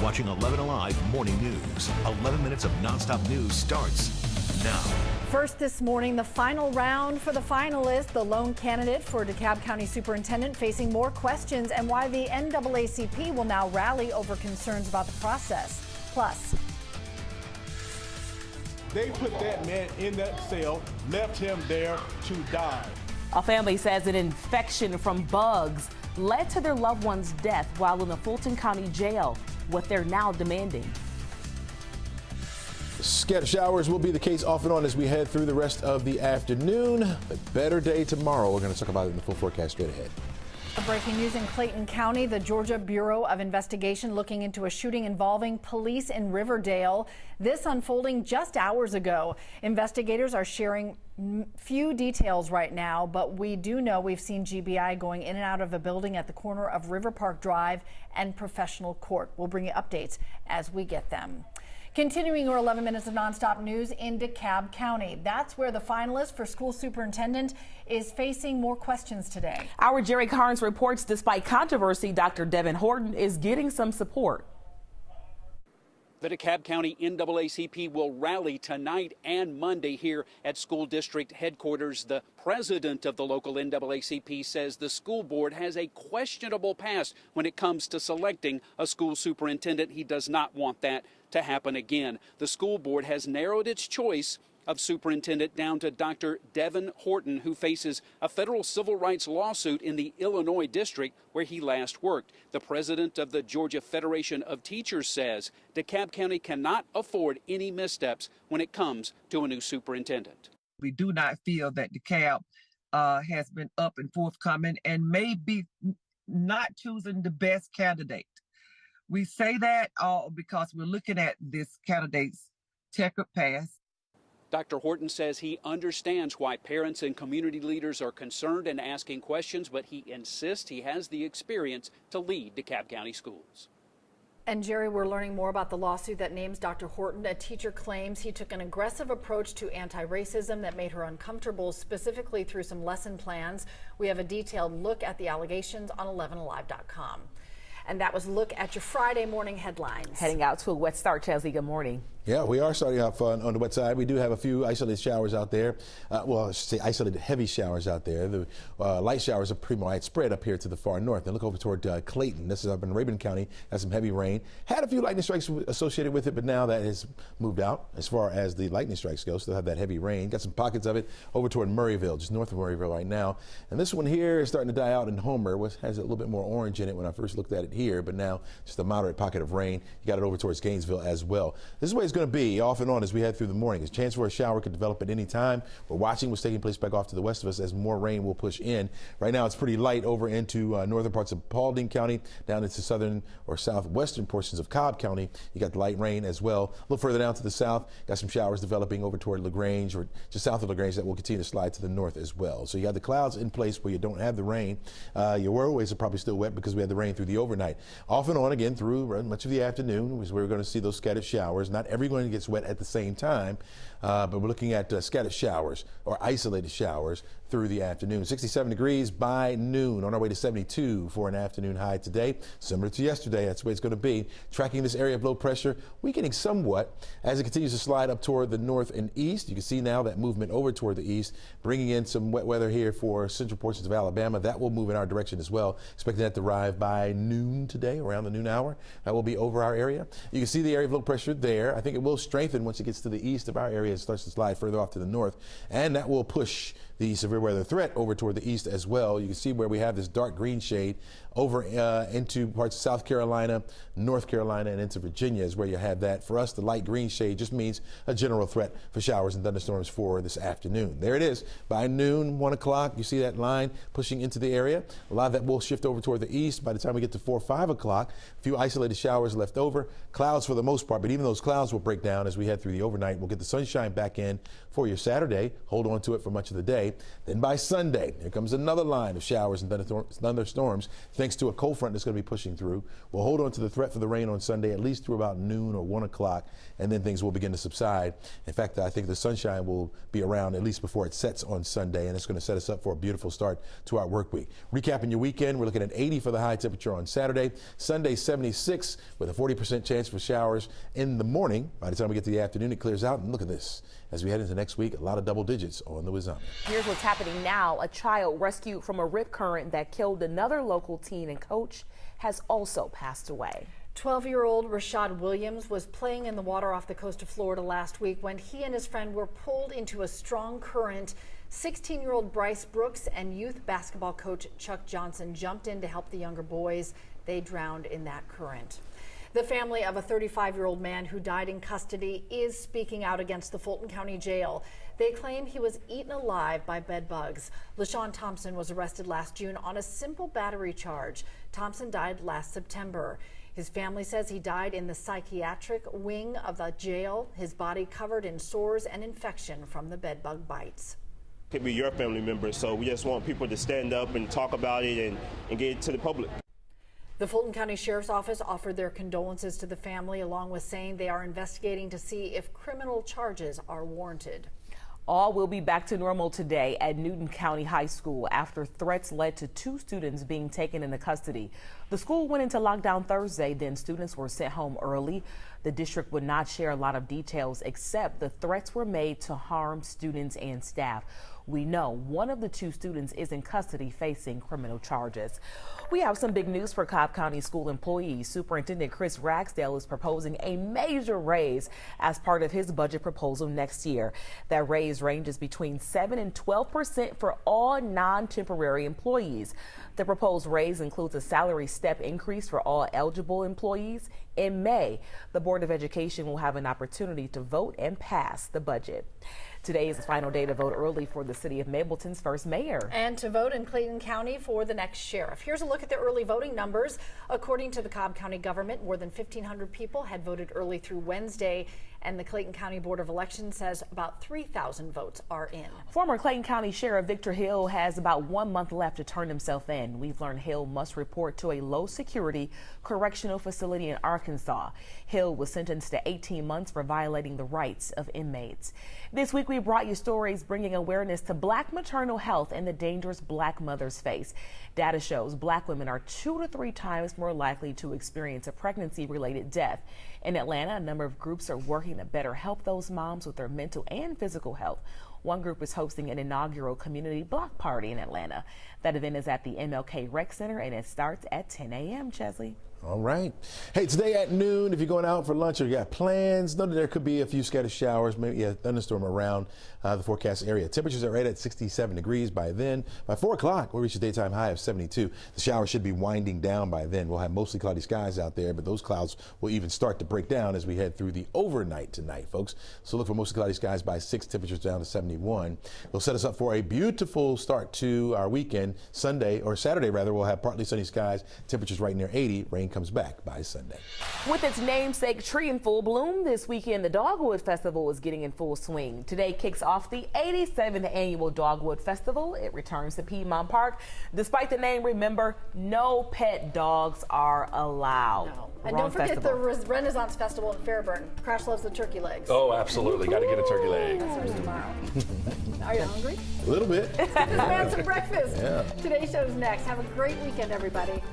watching 11 Alive Morning News. 11 minutes of nonstop news starts now. First this morning, the final round for the finalist, the lone candidate for DeKalb County Superintendent, facing more questions and why the NAACP will now rally over concerns about the process. Plus, they put that man in that cell, left him there to die. A family says an infection from bugs led to their loved one's death while in the Fulton County Jail. What they're now demanding. Scattered showers will be the case off and on as we head through the rest of the afternoon. A better day tomorrow. We're going to talk about it in the full forecast straight ahead. Breaking news in Clayton County, the Georgia Bureau of Investigation looking into a shooting involving police in Riverdale. This unfolding just hours ago. Investigators are sharing few details right now, but we do know we've seen GBI going in and out of a building at the corner of River Park Drive and Professional Court. We'll bring you updates as we get them. Continuing your 11 minutes of nonstop news in DeKalb County. That's where the finalist for school superintendent is facing more questions today. Our Jerry Carnes reports despite controversy, Dr. Devin Horton is getting some support. The DeKalb County NAACP will rally tonight and Monday here at school district headquarters. The president of the local NAACP says the school board has a questionable past when it comes to selecting a school superintendent. He does not want that to happen again. The school board has narrowed its choice of superintendent down to Dr. Devin Horton, who faces a federal civil rights lawsuit in the Illinois district where he last worked. The president of the Georgia Federation of Teachers says DeKalb County cannot afford any missteps when it comes to a new superintendent. We do not feel that DeKalb has been up and forthcoming and may be not choosing the best candidate. We say that because we're looking at this candidate's checkered past. Dr. Horton says he understands why parents and community leaders are concerned and asking questions, but he insists he has the experience to lead DeKalb County schools. And Jerry, we're learning more about the lawsuit that names Dr. Horton. A teacher claims he took an aggressive approach to anti-racism that made her uncomfortable, specifically through some lesson plans. We have a detailed look at the allegations on 11alive.com. And that was a look at your Friday morning headlines. Heading out to a wet start, Chelsea. Good morning. Yeah, we are starting off on the wet side. We do have a few isolated showers out there. Well, I should say isolated heavy showers out there. The light showers are pretty widespread up here to the far north. And look over toward Clayton. This is up in Rabun County. Has some heavy rain. Had a few lightning strikes associated with it, but now that has moved out as far as the lightning strikes go. Still have that heavy rain. Got some pockets of it over toward Murrayville, just north of Murrayville right now. And this one here is starting to die out in Homer, which has a little bit more orange in it when I first looked at it here, but now just a moderate pocket of rain. You got it over towards Gainesville as well. This is the way it's going to be off and on as we head through the morning. There's a chance for a shower could develop at any time. We're watching what's taking place back off to the west of us as more rain will push in. Right now it's pretty light over into northern parts of Paulding County, down into southern or southwestern portions of Cobb County. You got the light rain as well. A little further down to the south, got some showers developing over toward LaGrange or just south of LaGrange that will continue to slide to the north as well. So you have the clouds in place where you don't have the rain. Your roadways are probably still wet because we had the rain through the overnight. Off and on again through much of the afternoon is where we're going to see those scattered showers. Not everyone gets wet at the same time, but we're looking at scattered showers or isolated showers through the afternoon. 67 degrees by noon, on our way to 72 for an afternoon high today. Similar to yesterday, that's the way it's going to be. Tracking this area of low pressure, weakening somewhat as it continues to slide up toward the north and east. You can see now that movement over toward the east, bringing in some wet weather here for central portions of Alabama. That will move in our direction as well. Expecting that to arrive by noon today, around the noon hour. That will be over our area. You can see the area of low pressure there. I think it will strengthen once it gets to the east of our area and starts to slide further off to the north, and that will push the severe weather threat over toward the east as well. You can see where we have this dark green shade over into parts of South Carolina, North Carolina, and into Virginia is where you have that. For us, the light green shade just means a general threat for showers and thunderstorms for this afternoon. There it is. By noon, 1 o'clock, you see that line pushing into the area. A lot of that will shift over toward the east. By the time we get to 4 or 5 o'clock, a few isolated showers left over. Clouds for the most part, but even those clouds will break down as we head through the overnight. We'll get the sunshine back in for your Saturday. Hold on to it for much of the day. Then Then by Sunday, here comes another line of showers and thunderstorms thanks to a cold front that's going to be pushing through. We'll hold on to the threat for the rain on Sunday at least through about noon or 1 o'clock, and then things will begin to subside. In fact, I think the sunshine will be around at least before it sets on Sunday, and it's going to set us up for a beautiful start to our work week. Recapping your weekend, we're looking at 80 for the high temperature on Saturday. Sunday, 76 with a 40% chance for showers in the morning. By the time we get to the afternoon, it clears out, and look at this. As we head into next week, a lot of double digits on the Wizami. Here's what's happening now. A child rescued from a rip current that killed another local teen and coach has also passed away. 12-year-old Rashad Williams was playing in the water off the coast of Florida last week when he and his friend were pulled into a strong current. 16-year-old Bryce Brooks and youth basketball coach Chuck Johnson jumped in to help the younger boys. They drowned in that current. The family of a 35-year-old man who died in custody is speaking out against the Fulton County Jail. They claim he was eaten alive by bed bugs. LaShawn Thompson was arrested last June on a simple battery charge. Thompson died last September. His family says he died in the psychiatric wing of the jail, his body covered in sores and infection from the bed bug bites. Could be your family members, so we just want people to stand up and talk about it and get it to the public. The Fulton County Sheriff's Office offered their condolences to the family, along with saying they are investigating to see if criminal charges are warranted. All will be back to normal today at Newton County High School after threats led to 2 students being taken into custody. The school went into lockdown Thursday, then students were sent home early. The district would not share a lot of details except the threats were made to harm students and staff. We know one of the 2 students is in custody facing criminal charges. We have some big news for Cobb County school employees. Superintendent Chris Ragsdale is proposing a major raise as part of his budget proposal next year. That raise ranges between 7 and 12% for all non-temporary employees. The proposed raise includes a salary step increase for all eligible employees. In May, the Board of Education will have an opportunity to vote and pass the budget. Today is the final day to vote early for the city of Mableton's first mayor. And to vote in Clayton County for the next sheriff. Here's a look at the early voting numbers. According to the Cobb County government, more than 1,500 people had voted early through Wednesday, and the Clayton County Board of Elections says about 3,000 votes are in. Former Clayton County Sheriff Victor Hill has about 1 month left to turn himself in. We've learned Hill must report to a low-security correctional facility in Arkansas. Hill was sentenced to 18 months for violating the rights of inmates. This week, we brought you stories bringing awareness to Black maternal health and the dangers Black mothers face. Data shows Black women are 2 to 3 times more likely to experience a pregnancy-related death. In Atlanta, a number of groups are working to better help those moms with their mental and physical health. One group is hosting an inaugural community block party in Atlanta. That event is at the MLK Rec Center, and it starts at 10 a.m., Chesley. All right. Hey, today at noon, if you're going out for lunch or you got plans, know that there could be a few scattered showers, maybe a thunderstorm around the forecast area. Temperatures are right at 67 degrees by then. By 4 o'clock, we'll reach a daytime high of 72. The showers should be winding down by then. We'll have mostly cloudy skies out there, but those clouds will even start to break down as we head through the overnight tonight, folks. So look for mostly cloudy skies by 6, temperatures down to 71. It'll set us up for a beautiful start to our weekend. Sunday, or Saturday rather, we'll have partly sunny skies, temperatures right near 80. Rain comes back by Sunday. With its namesake tree in full bloom this weekend, the Dogwood Festival is getting in full swing. Today kicks off the 87th annual Dogwood Festival. It returns to Piedmont Park. Despite the name, remember, no pet dogs are allowed. No. And don't forget the Renaissance Festival in Fairburn. Crash loves the turkey legs. Oh, absolutely. Got to get a turkey leg. That starts tomorrow. Are you hungry? A little bit. Have some breakfast. Yeah. Today's show is next. Have a great weekend, everybody.